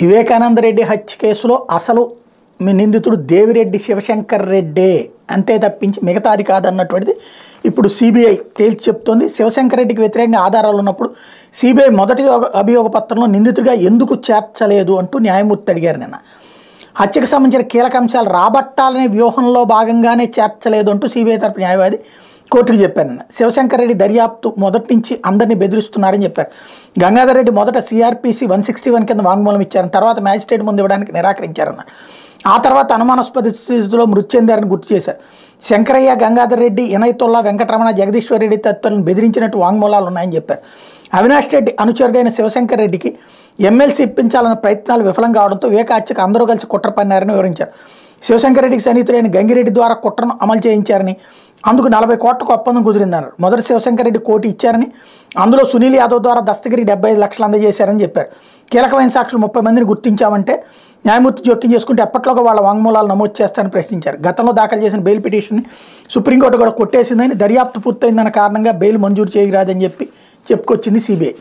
వివేకానంద రెడ్డి హత్య కేసులో అసలు నిందితుడు దేవిరెడ్డి శివశంకర్ రెడ్డే అంతే తప్పించి మిగతాది కాదన్నటువంటిది ఇప్పుడు సిబిఐ తేల్చి చెప్తోంది. శివశంకర్ రెడ్డికి వ్యతిరేకంగా ఆధారాలు ఉన్నప్పుడు సిబిఐ మొదటి అభియోగ పత్రంలో నిందితుడిగా ఎందుకు చేర్చలేదు అంటూ న్యాయమూర్తి అడిగారు నిన్న. హత్యకు సంబంధించిన కీలక అంశాలు రాబట్టాలనే వ్యూహంలో భాగంగానే చేర్చలేదు అంటూ సిబిఐ తరపు న్యాయవాది కోర్టుకు చెప్పారు నిన్న. శివశంకర్ రెడ్డి దర్యాప్తు మొదటి నుంచి అందరినీ బెదిరిస్తున్నారని చెప్పారు. గంగాధర్ రెడ్డి మొదట సిఆర్పిసి 161 కింద వాంగ్మూలం ఇచ్చారని, తర్వాత మ్యాజిస్ట్రేట్ ముందు ఇవ్వడానికి నిరాకరించారన్నారు. ఆ తర్వాత అనుమానాస్పద స్థితిలో మృతి చెందారని గుర్తు చేశారు. శంకరయ్య, గంగాధర్ రెడ్డి, ఇనైతుల్లా, వెంకటరమణ, జగదీశ్వర్ రెడ్డి తదితరులను బెదిరించినట్టు వాంగ్మూలాలు ఉన్నాయని చెప్పారు. అవినాష్ రెడ్డి అనుచరుడైన శివశంకర్ రెడ్డికి ఎమ్మెల్సీ ఇప్పించాలన్న ప్రయత్నాలు విఫలం కావడంతో వివేక హత్యకు అందరూ కలిసి కుట్ర పన్నారని వివరించారు. శివశంకర్ రెడ్డికి సన్నిహితుడైన గంగిరెడ్డి ద్వారా కుట్రను అమలు చేయించారని, అందుకు 40 కోట్లకు ఒప్పందం కుదిరిందన్నారు. మొదటి శివశంకర్ రెడ్డి కోటి ఇచ్చారని, అందులో సునీల్ యాదవ్ ద్వారా దస్తగిరి 75 లక్షలు అందజేశారని చెప్పారు. కీలకమైన సాక్షులు 30 మందిని గుర్తించామంటే న్యాయమూర్తి జోక్యం చేసుకుంటే ఎప్పట్లోగా వాళ్ళ వాంగ్మూలాలు నమోదు చేస్తారని ప్రశ్నించారు. గతంలో దాఖలు చేసిన బెయిల్ పిటిషన్ని సుప్రీంకోర్టు కూడా కొట్టేసిందని, దర్యాప్తు పూర్తయిందన్న కారణంగా బెయిల్ మంజూరు చేయరాదని చెప్పుకొచ్చింది సిబిఐ.